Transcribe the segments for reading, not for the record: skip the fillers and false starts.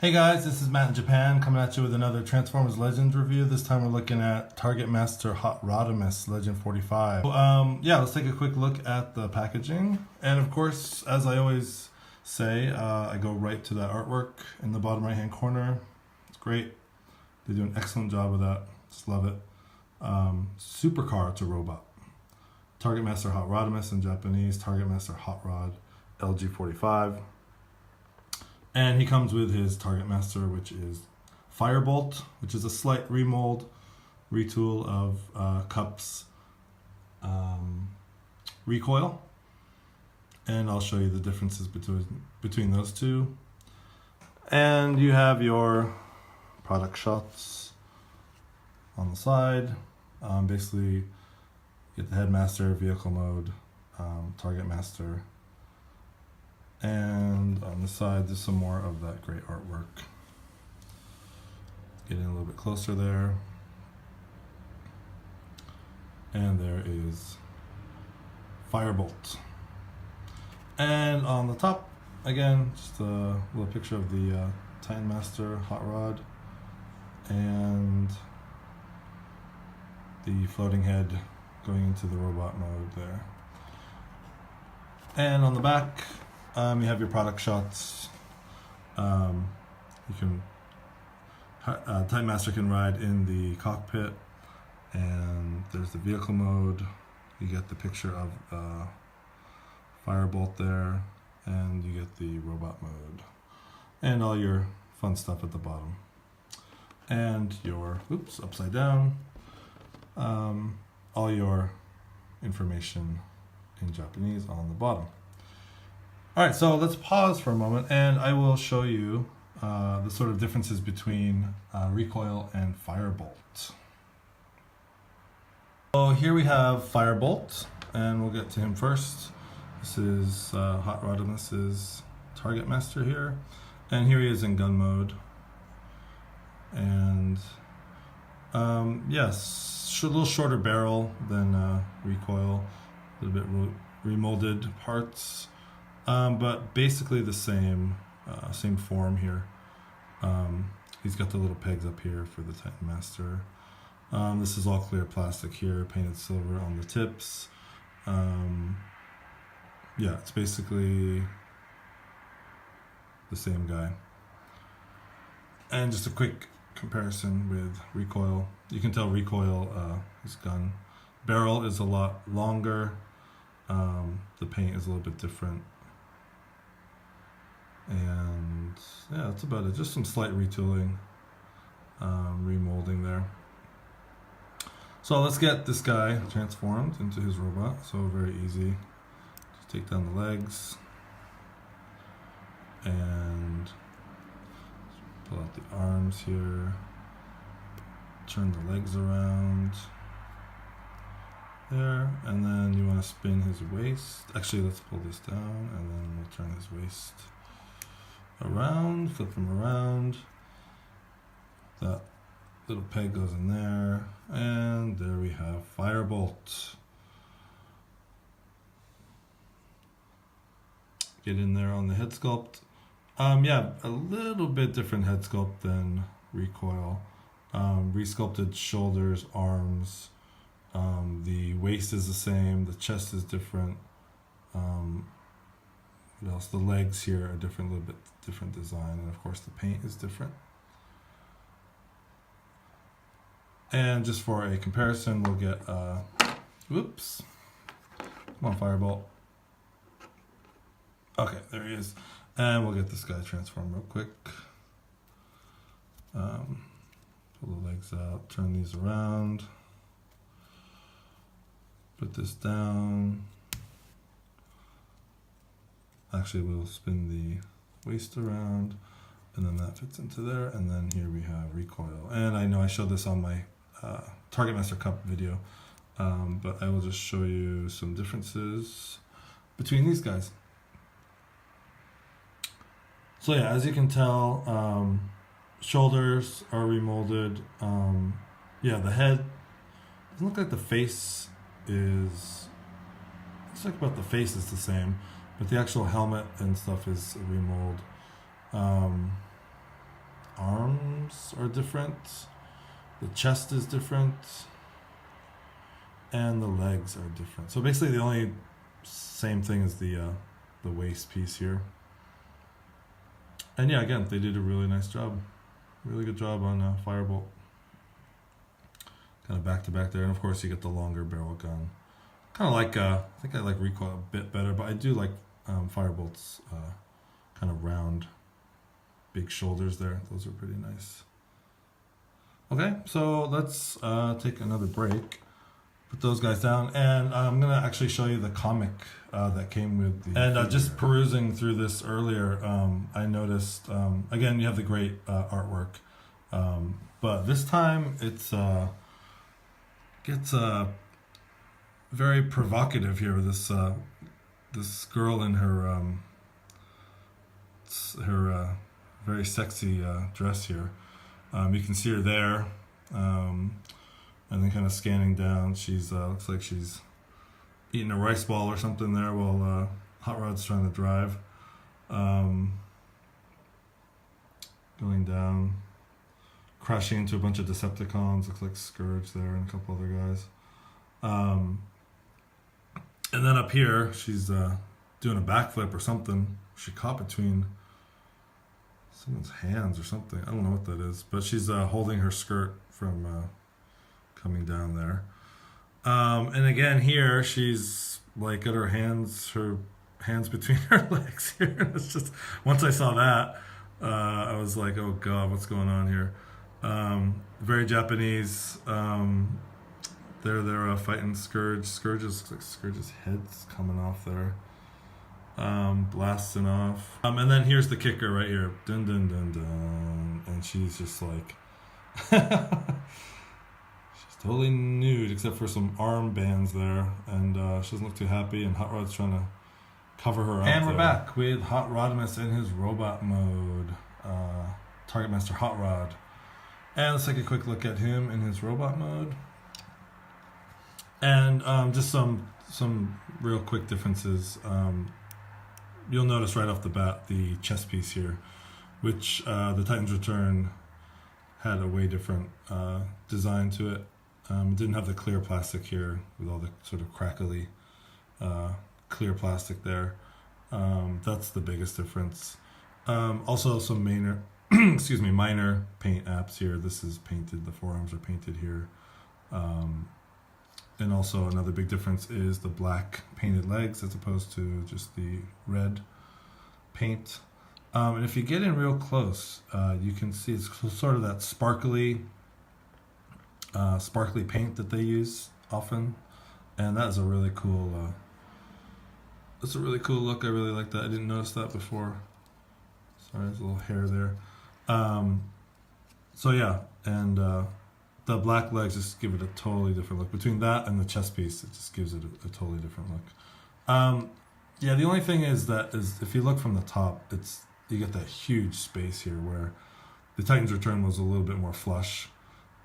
Hey guys, this is Matt in Japan coming at you with another Transformers Legends review. This time we're looking at Target Master Hot Rodimus Legend 45. Let's take a quick look at the packaging. And of course, as I always say, I go right to that artwork in the bottom right hand corner. It's great. They do an excellent job with that. Just love it. Supercar to robot. Target Master Hot Rodimus in Japanese. Target Master Hot Rod LG45. And he comes with his Target Master, which is Firebolt, which is a slight remold, retool of Cup's recoil. And I'll show you the differences between those two. And you have your product shots on the side. Basically, you get the Headmaster, Vehicle Mode, Target Master. And on the side, there's some more of that great artwork. Getting a little bit closer there. And there is Firebolt. And on the top, again, just a little picture of the Titan Master Hot Rod and the floating head going into the robot mode there. And on the back, you have your product shots. Titan Master can ride in the cockpit, and there's the vehicle mode. You get the picture of Firebolt there, and you get the robot mode, and all your fun stuff at the bottom. And your, upside down, all your information in Japanese on the bottom. Alright, so let's pause for a moment and I will show you the sort of differences between recoil and Firebolt. So here we have Firebolt, and we'll get to him first. This is Hot Rodimus's Target Master here, and here he is in gun mode. And yes, a little shorter barrel than recoil, a little bit remolded parts. But basically the same form here. He's got the little pegs up here for the Titan Master. This is all clear plastic here, painted silver on the tips. It's basically the same guy. And just a quick comparison with recoil. You can tell recoil, his gun barrel is a lot longer. The paint is a little bit different. And yeah, that's about it. Just some slight retooling, remolding there. So let's get this guy transformed into his robot. So very easy. Just take down the legs and pull out the arms here. Turn the legs around there, and then you want to spin his waist. Actually, let's pull this down, and then we'll turn his waist around, flip him around. That little peg goes in there, and there we have Firebolt. Get in there on the head sculpt. A little bit different head sculpt than recoil. Resculpted shoulders, arms. The waist is the same. The chest is different. What else? The legs here are different, a little bit different design, and of course the paint is different. And just for a comparison, we'll get come on, Firebolt. Okay, there he is. And we'll get this guy transformed real quick. Pull the legs out, turn these around, put this down. Actually, we'll spin the waist around, and then that fits into there, and then here we have recoil. And I know I showed this on my Target Master Cup video, but I will just show you some differences between these guys. So yeah, as you can tell, shoulders are remolded. The head doesn't look like the face is. Looks like about the face is the same. But the actual helmet and stuff is remold. arms are different. The chest is different. And the legs are different. So basically the only same thing as the waist piece here. And yeah, again, they did a really nice job. Really good job on Firebolt. Kind of back to back there. And of course you get the longer barrel gun. Kind of like, I think I like Recoil a bit better, but I do like Firebolt's kind of round, big shoulders there. Those are pretty nice. Okay, so let's take another break. Put those guys down, and I'm gonna actually show you the comic that came with the. And just perusing through this earlier, I noticed again you have the great artwork, but this time it's gets very provocative here with this this girl in her very sexy dress here. You can see her there. And then kind of scanning down, she's looks like she's eating a rice ball or something there while Hot Rod's trying to drive. Going down, crashing into a bunch of Decepticons. Looks like Scourge there and a couple other guys. And then up here, she's doing a backflip or something. She caught between someone's hands or something. I don't know what that is, but she's holding her skirt from coming down there. And again here, she's like got her hands between her legs here. It's just, once I saw that, I was like, oh God, what's going on here? Very Japanese. They're fighting Scourge. Scourge's head's coming off there. Blasting off. And then here's the kicker right here. Dun dun dun dun. And she's just like she's totally nude except for some armbands there, and she doesn't look too happy, and Hot Rod's trying to cover her up. And we're back with Hot Rodimus in his robot mode. Target Master Hot Rod. And let's take a quick look at him in his robot mode. And just some real quick differences. You'll notice right off the bat the chest piece here, which the Titan's Return had a way different design to it. It didn't have the clear plastic here with all the sort of crackly clear plastic there. That's the biggest difference. Also some minor paint apps here. This is painted, the forearms are painted here. And also another big difference is the black painted legs as opposed to just the red paint. And if you get in real close, you can see it's sort of that sparkly paint that they use often, and that is a really cool. That's a really cool look. I really like that. I didn't notice that before. Sorry, there's a little hair there. So yeah, and the black legs just give it a totally different look. Between that and the chest piece, it just gives it a totally different look. Yeah, the only thing is if you look from the top, you get that huge space here where the Titan's Return was a little bit more flush.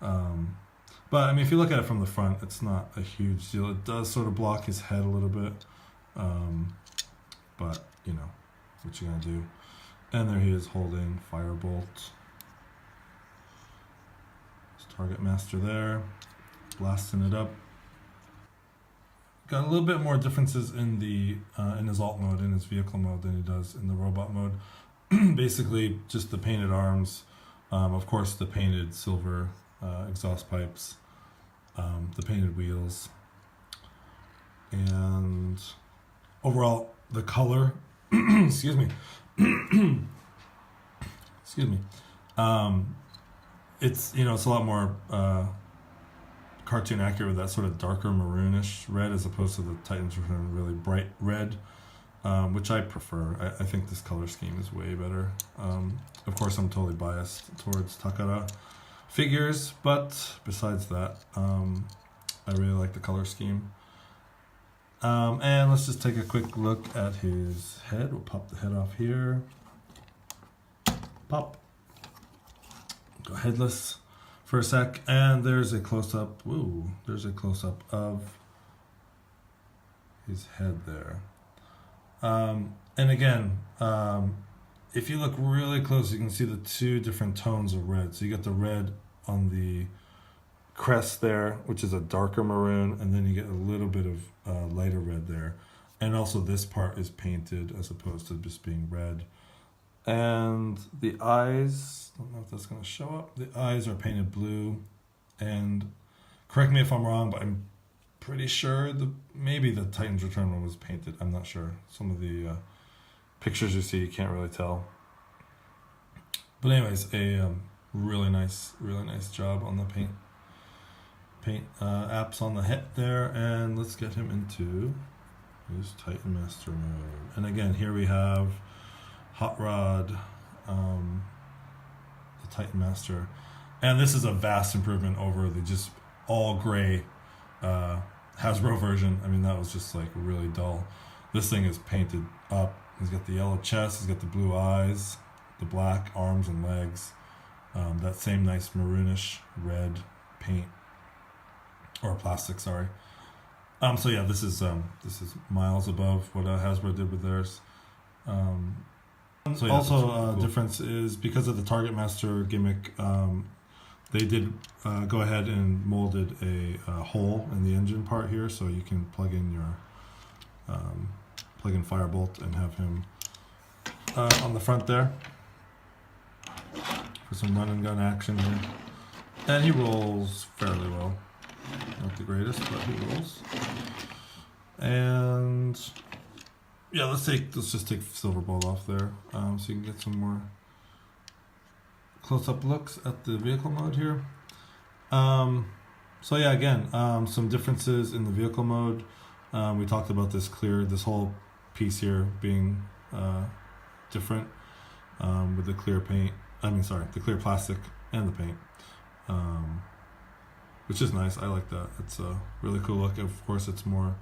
But I mean, if you look at it from the front, it's not a huge deal. It does sort of block his head a little bit. But, you know, what you gonna do? And there he is holding Firebolt. Target Master there, blasting it up. Got a little bit more differences in his alt mode, in his vehicle mode, than he does in the robot mode. Basically, just the painted arms, of course the painted silver exhaust pipes, the painted wheels, and overall the color. Excuse me. Excuse me. It's a lot more cartoon accurate with that sort of darker maroonish red as opposed to the Titan's Return really bright red, which I prefer. I think this color scheme is way better. Of course, I'm totally biased towards Takara figures, but besides that, I really like the color scheme. And let's just take a quick look at his head. We'll pop the head off here. Pop. Go headless for a sec, and there's a close-up. Woo! There's a close-up of his head there. And again, if you look really close, you can see the two different tones of red. So you get the red on the crest there, which is a darker maroon, and then you get a little bit of lighter red there. And also this part is painted as opposed to just being red. And the eyes, I don't know if that's going to show up. The eyes are painted blue. And correct me if I'm wrong, but I'm pretty sure maybe the Titans Return one was painted. I'm not sure. Some of the pictures you see, you can't really tell. But anyways, a really nice job on the paint apps on the head there. And let's get him into his Titan Master mode. And again, here we have Hot Rod, the Titan Master. And this is a vast improvement over the just all gray Hasbro version. I mean, that was just like really dull. This thing is painted up. He's got the yellow chest, he's got the blue eyes, the black arms and legs, that same nice maroonish red paint, or plastic, sorry. So yeah, this is miles above what Hasbro did with theirs. So yeah, also, really cool. Difference is because of the Target Master gimmick, they did go ahead and molded a hole in the engine part here, so you can plug in your Firebolt and have him on the front there for some run and gun action here. And he rolls fairly well. Not the greatest, but he rolls. And yeah, let's just take Silverbolt off there, so you can get some more close-up looks at the vehicle mode here. So yeah, again, some differences in the vehicle mode. We talked about this whole piece here being different with the clear paint. The clear plastic and the paint, which is nice. I like that. It's a really cool look. Of course, it's more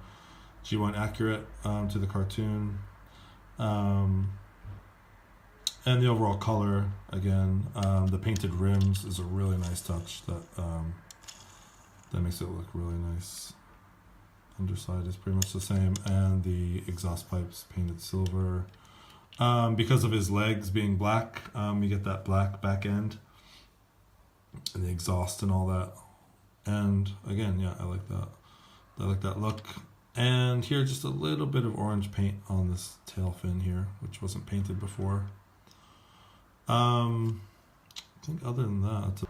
G1 accurate to the cartoon. And the overall color, again, the painted rims is a really nice touch that makes it look really nice. Underside is pretty much the same, and the exhaust pipes painted silver. Because of his legs being black, you get that black back end and the exhaust and all that. And again, yeah, I like that. I like that look. And here, just a little bit of orange paint on this tail fin here, which wasn't painted before. I think other than that,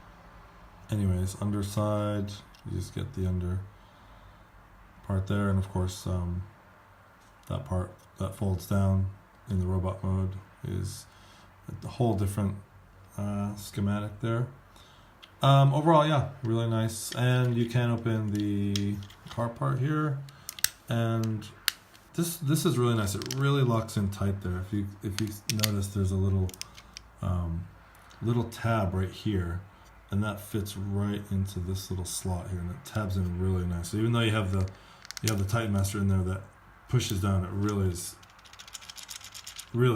anyways, underside, you just get the under part there, and of course that part that folds down in the robot mode is a whole different schematic there. Overall, yeah, really nice. And you can open the car part here, and this is really nice. It really locks in tight there. If you notice, there's a little tab right here, and that fits right into this little slot here, and it tabs in really nice. So even though you have the Titan Master in there that pushes down, it really is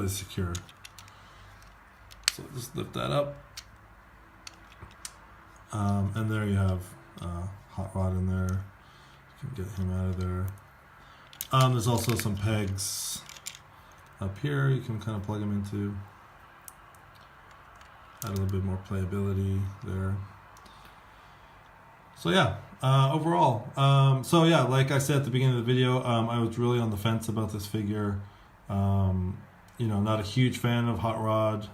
secure. So just lift that up, and there you have Hot Rod in there. You can get him out of there. There's also some pegs up here you can kind of plug them into. Add a little bit more playability there. So yeah, overall, so yeah, like I said at the beginning of the video, I was really on the fence about this figure. Not a huge fan of Hot Rod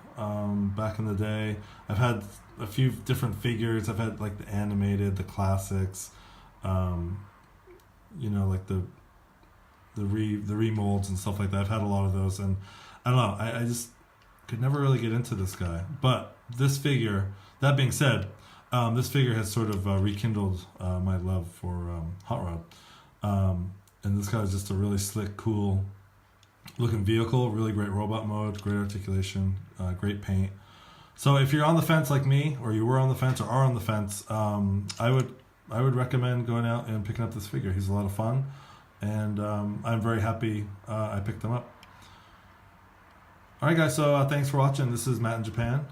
back in the day. I've had a few different figures. I've had like the animated, the classics, like the remolds and stuff like that. I've had a lot of those, and I don't know, I just could never really get into this guy. But this figure, that being said, this figure has sort of rekindled my love for Hot Rod. And this guy is just a really slick, cool looking vehicle, really great robot mode, great articulation, great paint. So if you're on the fence like me, or you were on the fence or are on the fence, I would recommend going out and picking up this figure. He's a lot of fun, and I'm very happy I picked him up. Alright guys, so thanks for watching. This is Matt in Japan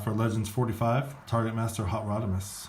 for Legends 45, Target Master Hot Rodimus.